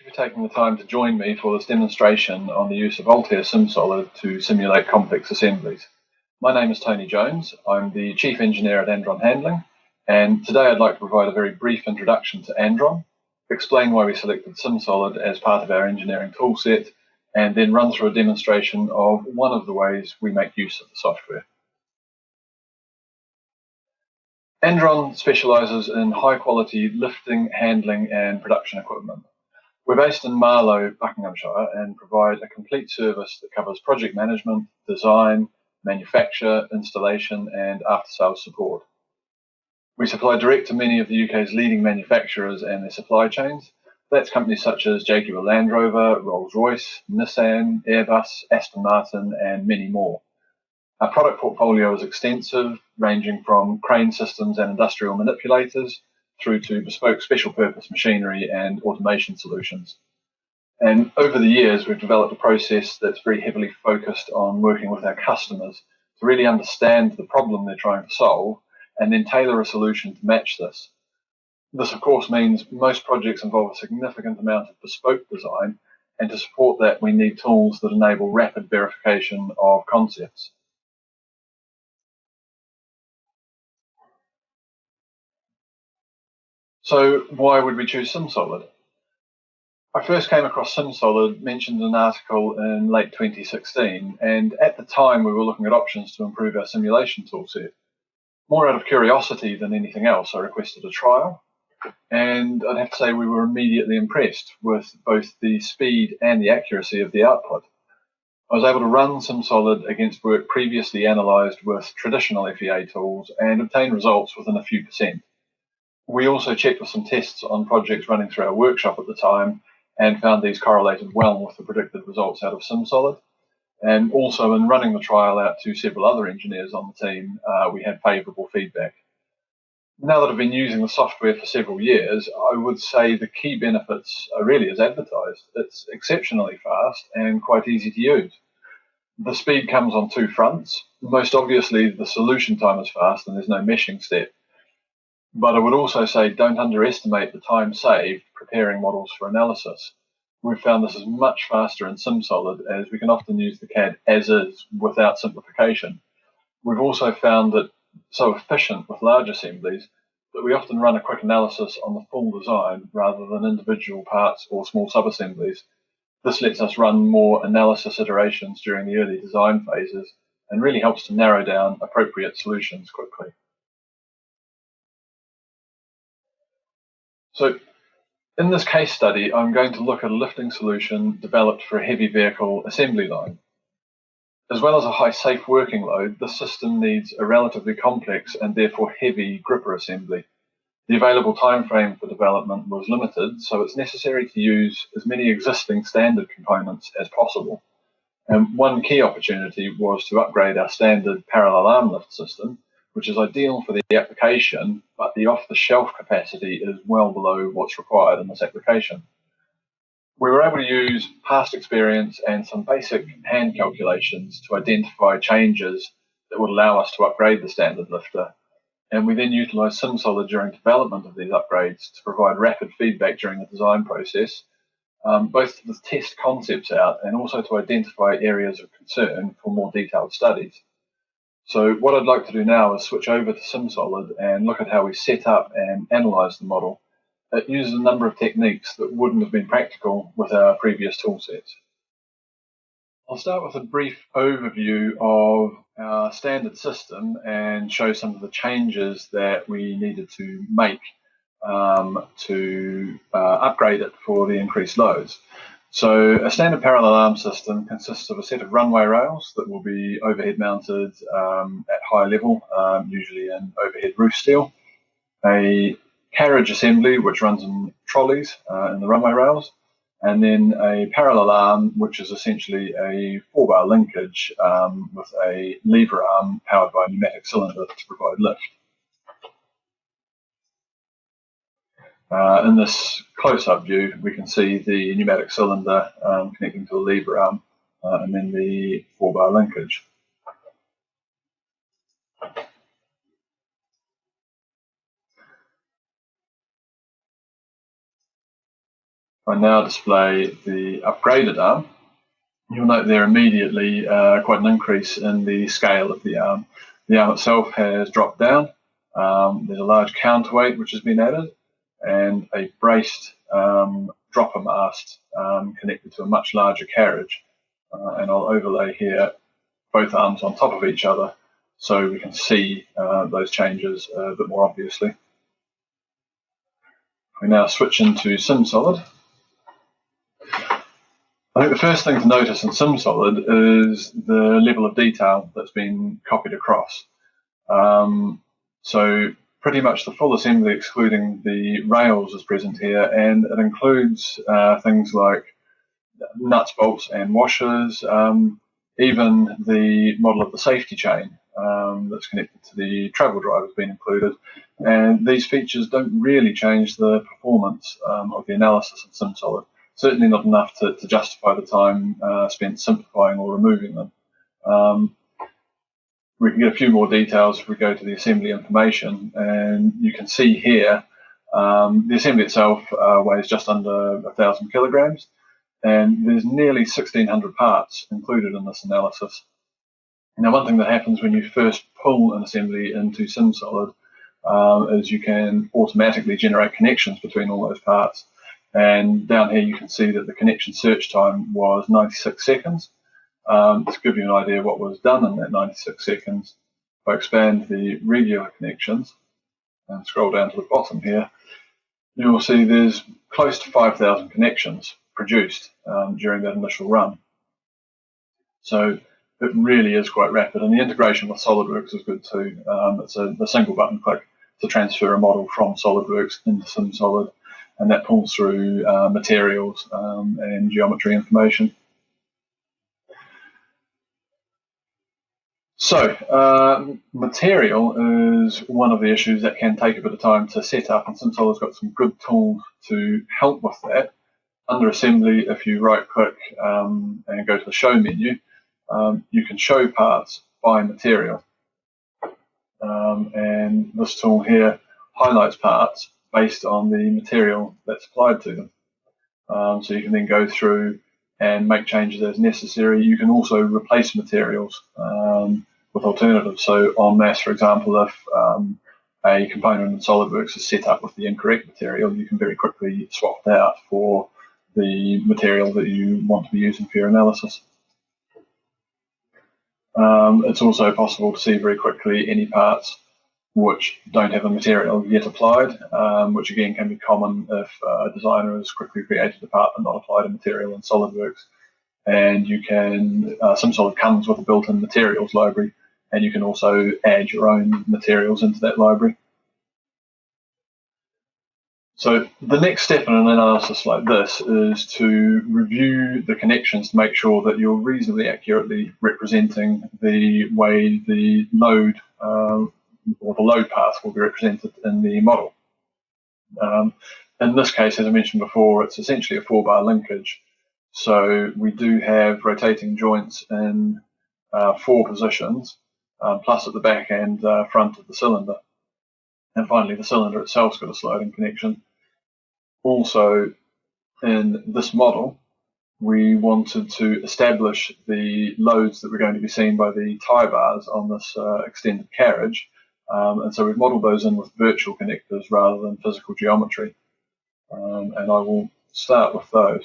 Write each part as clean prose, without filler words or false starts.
you for taking the time to join me for this demonstration on the use of Altair SimSolid to simulate complex assemblies. My name is Tony Jones. I'm the Chief Engineer at Andron Handling, and today I'd like to provide a very brief introduction to Andron, explain why we selected SimSolid as part of our engineering toolset, and then run through a demonstration of one of the ways we make use of the software. Andron specialises in high-quality lifting, handling and production equipment. We're based in Marlow, Buckinghamshire, and provide a complete service that covers project management, design, manufacture, installation and after-sales support. We supply direct to many of the UK's leading manufacturers and their supply chains. That's companies such as Jaguar Land Rover, Rolls-Royce, Nissan, Airbus, Aston Martin and many more. Our product portfolio is extensive, ranging from crane systems and industrial manipulators through to bespoke special purpose machinery and automation solutions. And over the years, we've developed a process that's very heavily focused on working with our customers to really understand the problem they're trying to solve and then tailor a solution to match this. This, of course, means most projects involve a significant amount of bespoke design, and to support that, we need tools that enable rapid verification of concepts. So why would we choose SimSolid? I first came across SimSolid mentioned in an article in late 2016, and at the time we were looking at options to improve our simulation toolset. More out of curiosity than anything else, I requested a trial, and I'd have to say we were immediately impressed with both the speed and the accuracy of the output. I was able to run SimSolid against work previously analysed with traditional FEA tools and obtain results within a few percent. We also checked with some tests on projects running through our workshop at the time and found these correlated well with the predicted results out of SimSolid. And also in running the trial out to several other engineers on the team, we had favourable feedback. Now that I've been using the software for several years, I would say the key benefits are really as advertised. It's exceptionally fast and quite easy to use. The speed comes on two fronts. Most obviously, the solution time is fast and there's no meshing step. But I would also say don't underestimate the time saved preparing models for analysis. We've found this is much faster in SimSolid as we can often use the CAD as is without simplification. We've also found that so efficient with large assemblies that we often run a quick analysis on the full design rather than individual parts or small sub-assemblies. This lets us run more analysis iterations during the early design phases and really helps to narrow down appropriate solutions quickly. So in this case study, I'm going to look at a lifting solution developed for a heavy vehicle assembly line. As well as a high safe working load, the system needs a relatively complex and therefore heavy gripper assembly. The available time frame for development was limited, so it's necessary to use as many existing standard components as possible. And one key opportunity was to upgrade our standard parallel arm lift system, which is ideal for the application, but the off-the-shelf capacity is well below what's required in this application. We were able to use past experience and some basic hand calculations to identify changes that would allow us to upgrade the standard lifter, and we then utilised SimSolid during development of these upgrades to provide rapid feedback during the design process, both to test concepts out and also to identify areas of concern for more detailed studies. So what I'd like to do now is switch over to SimSolid and look at how we set up and analyse the model. It uses a number of techniques that wouldn't have been practical with our previous toolsets. I'll start with a brief overview of our standard system and show some of the changes that we needed to make to upgrade it for the increased loads. So a standard parallel arm system consists of a set of runway rails that will be overhead mounted at high level, usually in overhead roof steel, a carriage assembly which runs in trolleys in the runway rails, and then a parallel arm which is essentially a 4-bar linkage with a lever arm powered by a pneumatic cylinder to provide lift. In this close-up view, we can see the pneumatic cylinder connecting to the lever arm and then the 4-bar linkage. I now display the upgraded arm. You'll note there immediately quite an increase in the scale of the arm. The arm itself has dropped down. There's a large counterweight which has been added, and a braced dropper mast connected to a much larger carriage. And I'll overlay here both arms on top of each other so we can see those changes a bit more obviously. We now switch into SimSolid. I think the first thing to notice in SimSolid is the level of detail that's been copied across. So pretty much the full assembly excluding the rails is present here, and it includes things like nuts, bolts and washers, even the model of the safety chain that's connected to the travel drive has been included. And these features don't really change the performance of the analysis in SimSolid. Certainly not enough to justify the time spent simplifying or removing them. We can get a few more details if we go to the assembly information, and you can see here the assembly itself weighs just under 1,000 kilograms, and there's nearly 1,600 parts included in this analysis. Now, one thing that happens when you first pull an assembly into SimSolid is you can automatically generate connections between all those parts. And down here you can see that the connection search time was 96 seconds. To give you an idea of what was done in that 96 seconds, if I expand the regular connections and scroll down to the bottom here, you will see there's close to 5,000 connections produced during that initial run. So it really is quite rapid, and the integration with SolidWorks is good too. It's a single button click to transfer a model from SolidWorks into SimSolid, and that pulls through materials and geometry information. So material is one of the issues that can take a bit of time to set up, and SimSolid's got some good tools to help with that. Under Assembly, if you right-click and go to the Show menu, you can show parts by material. And this tool here highlights parts based on the material that's applied to them. So you can then go through and make changes as necessary. You can also replace materials with alternatives. So en masse, for example, if a component in SolidWorks is set up with the incorrect material, you can very quickly swap it out for the material that you want to be using for your analysis. It's also possible to see very quickly any parts which don't have a material yet applied, which again can be common if a designer has quickly created a part but not applied a material in SolidWorks. And you can, SimSolid comes with a built-in materials library, and you can also add your own materials into that library. So the next step in an analysis like this is to review the connections to make sure that you're reasonably accurately representing the way the load or the load path will be represented in the model. In this case, as I mentioned before, it's essentially a 4-bar linkage. So we do have rotating joints in 4 positions, plus at the back and front of the cylinder. And finally, the cylinder itself's got a sliding connection. Also, in this model, we wanted to establish the loads that were going to be seen by the tie bars on this extended carriage. And so we've modeled those in with virtual connectors rather than physical geometry. And I will start with those.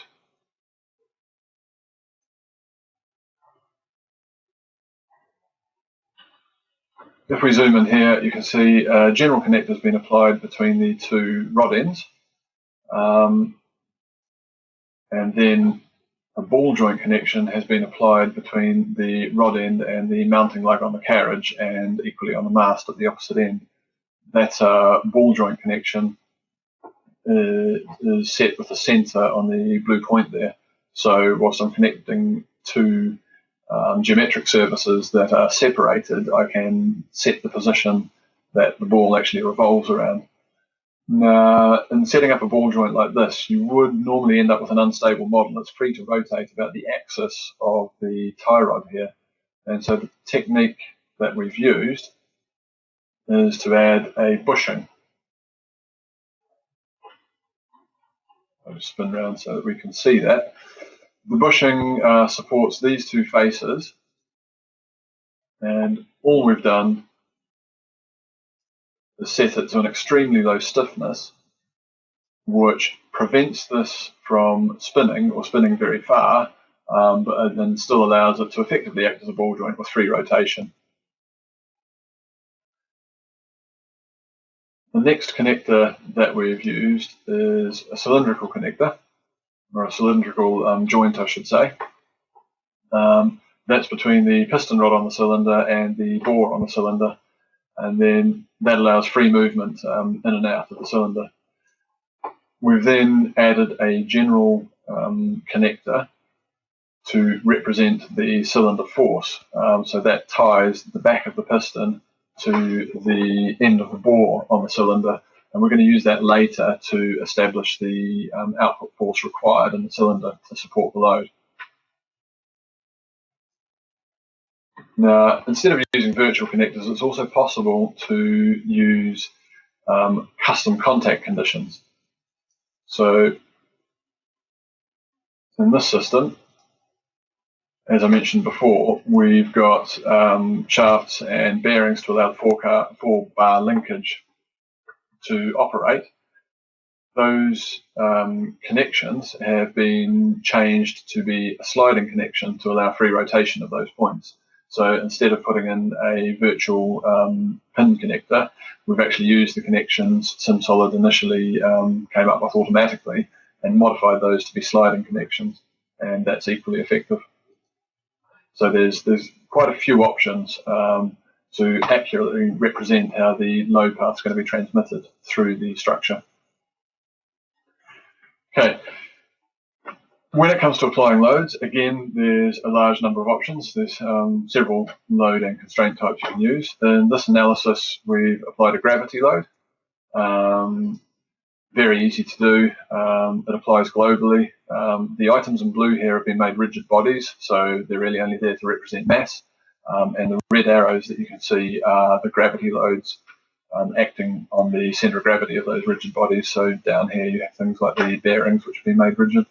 If we zoom in here, you can see a general connector has been applied between the 2 rod ends. And then a ball joint connection has been applied between the rod end and the mounting lug on the carriage, and equally on the mast at the opposite end. That ball joint connection is set with a sensor on the blue point there. So whilst I'm connecting 2 geometric surfaces that are separated, I can set the position that the ball actually revolves around. Now, in setting up a ball joint like this, you would normally end up with an unstable model. It's free to rotate about the axis of the tie rod here. And so the technique that we've used is to add a bushing. I'll just spin around so that we can see that. The bushing supports these two faces, and all we've done is set it to an extremely low stiffness, which prevents this from spinning or spinning very far, but then still allows it to effectively act as a ball joint with free rotation. The next connector that we've used is a cylindrical connector, or a cylindrical joint, I should say. That's between the piston rod on the cylinder and the bore on the cylinder, and then that allows free movement in and out of the cylinder. We've then added a general connector to represent the cylinder force, so that ties the back of the piston to the end of the bore on the cylinder, and we're going to use that later to establish the output force required in the cylinder to support the load. Now, instead of using virtual connectors, it's also possible to use custom contact conditions. So in this system, as I mentioned before, we've got shafts and bearings to allow the 4-bar linkage to operate. Those connections have been changed to be a sliding connection to allow free rotation of those points. So instead of putting in a virtual pin connector, we've actually used the connections SimSolid initially came up with automatically and modified those to be sliding connections, and that's equally effective. So there's quite a few options to accurately represent how the load path is going to be transmitted through the structure. Okay. When it comes to applying loads, again, there's a large number of options. There's several load and constraint types you can use. In this analysis, we've applied a gravity load. Very easy to do. It applies globally. The items in blue here have been made rigid bodies, so they're really only there to represent mass. And the red arrows that you can see are the gravity loads acting on the centre of gravity of those rigid bodies. So down here you have things like the bearings, which have been made rigid.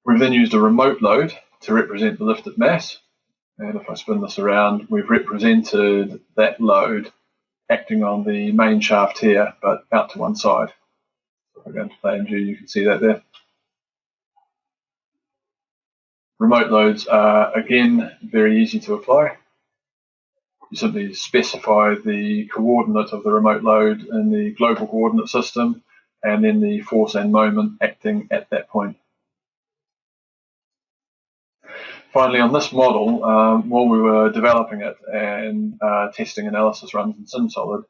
We've then used a remote load to represent the lifted mass, and if I spin this around, we've represented that load acting on the main shaft here, but out to one side. If I go into plan view, you can see that there. Remote loads are, again, very easy to apply. You simply specify the coordinate of the remote load in the global coordinate system, and then the force and moment acting at that point. Finally, on this model, while we were developing it and testing analysis runs in SimSolid,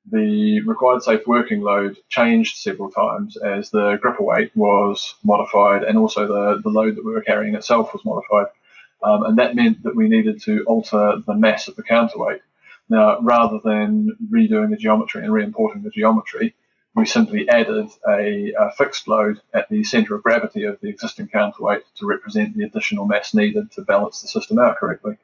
the required safe working load changed several times as the gripper weight was modified, and also the load that we were carrying itself was modified. And that meant that we needed to alter the mass of the counterweight. Now, rather than redoing the geometry and re-importing the geometry, we simply added a fixed load at the centre of gravity of the existing counterweight to represent the additional mass needed to balance the system out correctly.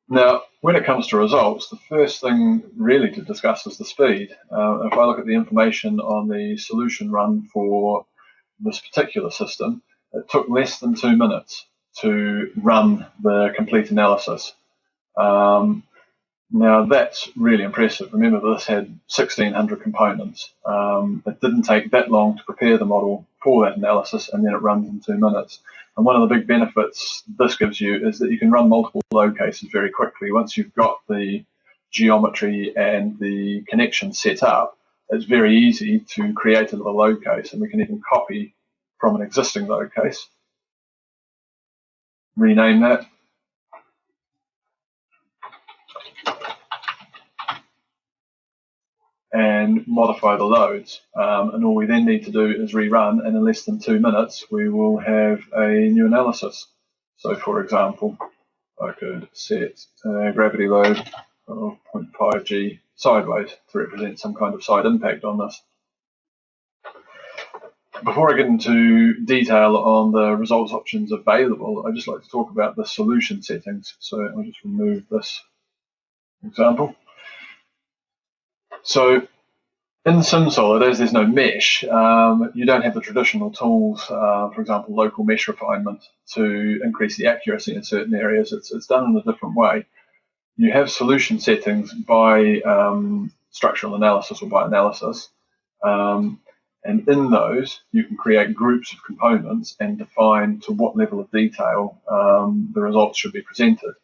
Now, when it comes to results, the first thing really to discuss is the speed. If I look at the information on the solution run for this particular system, it took less than 2 minutes to run the complete analysis. Now that's really impressive. Remember, this had 1,600 components. It didn't take that long to prepare the model for that analysis, and then it runs in 2 minutes. And one of the big benefits this gives you is that you can run multiple load cases very quickly. Once you've got the geometry and the connection set up, it's very easy to create a little load case, and we can even copy from an existing load case, rename that, and modify the loads. And all we then need to do is rerun, and in less than 2 minutes we will have a new analysis. So for example, I could set a gravity load of 0.5 G sideways to represent some kind of side impact on this. Before I get into detail on the results options available, I'd just like to talk about the solution settings. So I'll just remove this example. So in SimSolid, as there's no mesh, you don't have the traditional tools, for example, local mesh refinement, to increase the accuracy in certain areas. It's done in a different way. You have solution settings by structural analysis or by analysis. And in those, you can create groups of components and define to what level of detail the results should be presented.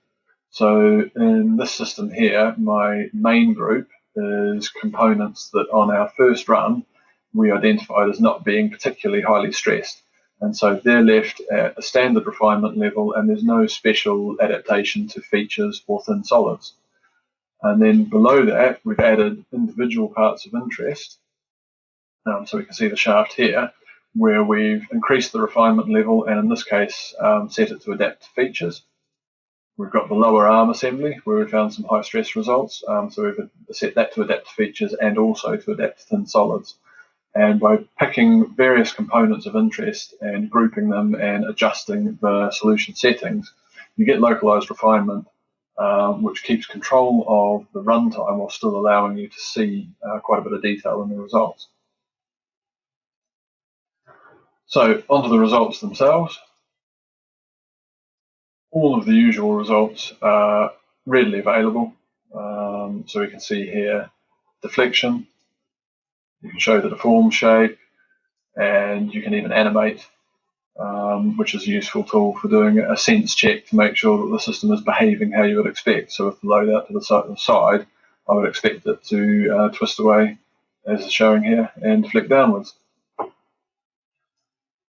So in this system here, my main group is components that on our first run, we identified as not being particularly highly stressed. And so they're left at a standard refinement level, and there's no special adaptation to features or thin solids. And then below that, we've added individual parts of interest. So we can see the shaft here, where we've increased the refinement level, and in this case, set it to adapt to features. We've got the lower arm assembly, where we found some high stress results. So we've set that to adapt to features and also to adapt to thin solids. And by picking various components of interest and grouping them and adjusting the solution settings, you get localized refinement, which keeps control of the runtime while still allowing you to see quite a bit of detail in the results. So onto the results themselves. All of the usual results are readily available. So we can see here deflection, you can show the deformed shape, and you can even animate, which is a useful tool for doing a sense check to make sure that the system is behaving how you would expect. So if the load out to the side, I would expect it to twist away, as is showing here, and deflect downwards.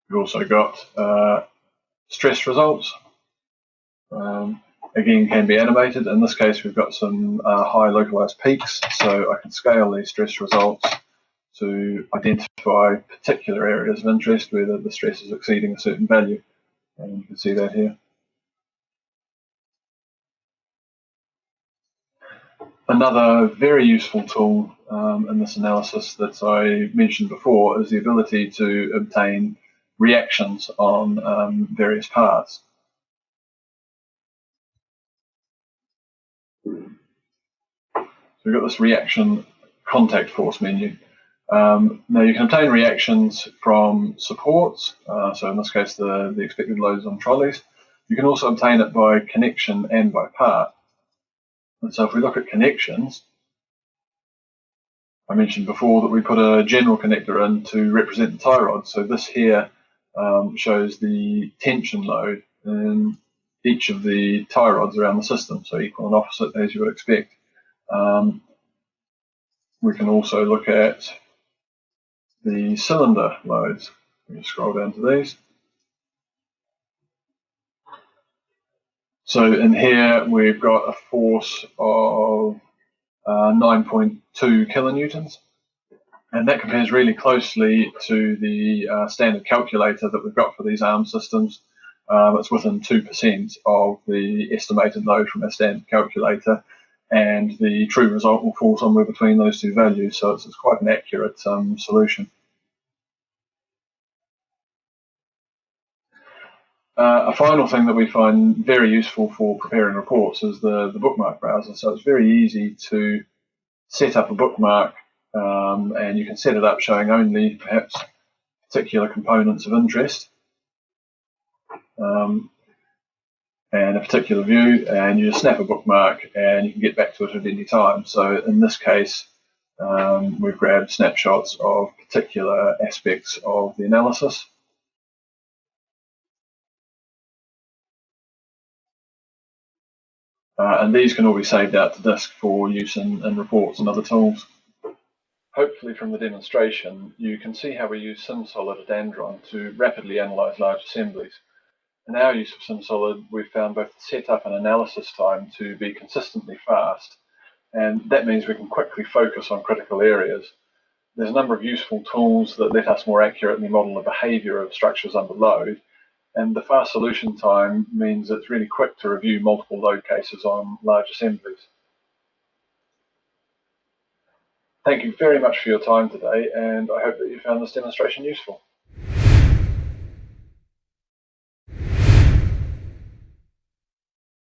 We've also got stress results. Again, can be animated. In this case, we've got some high localized peaks, so I can scale these stress results to identify particular areas of interest where the stress is exceeding a certain value, and you can see that here. Another very useful tool in this analysis that I mentioned before is the ability to obtain reactions on various parts. So we've got this reaction contact force menu. Now you can obtain reactions from supports, so in this case the expected loads on trolleys. You can also obtain it by connection and by part. And so if we look at connections, I mentioned before that we put a general connector in to represent the tie rod. So this here shows the tension load in each of the tie rods around the system, so equal and opposite as you would expect. We can also look at the cylinder loads. Let me scroll down to these. So in here we've got a force of 9.2 kilonewtons, and that compares really closely to the standard calculator that we've got for these ARM systems. It's within 2% of the estimated load from a standard calculator, and the true result will fall somewhere between those two values, so it's quite an accurate solution. A final thing that we find very useful for preparing reports is the bookmark browser. So it's very easy to set up a bookmark, and you can set it up showing only perhaps particular components of interest and a particular view, and you just snap a bookmark and you can get back to it at any time. So in this case, we've grabbed snapshots of particular aspects of the analysis. And these can all be saved out to disk for use in reports and other tools. Hopefully from the demonstration, you can see how we use SimSolid at Andron to rapidly analyze large assemblies. In our use of SimSolid, we've found both the setup and analysis time to be consistently fast, and that means we can quickly focus on critical areas. There's a number of useful tools that let us more accurately model the behavior of structures under load, and the fast solution time means it's really quick to review multiple load cases on large assemblies. Thank you very much for your time today, and I hope that you found this demonstration useful.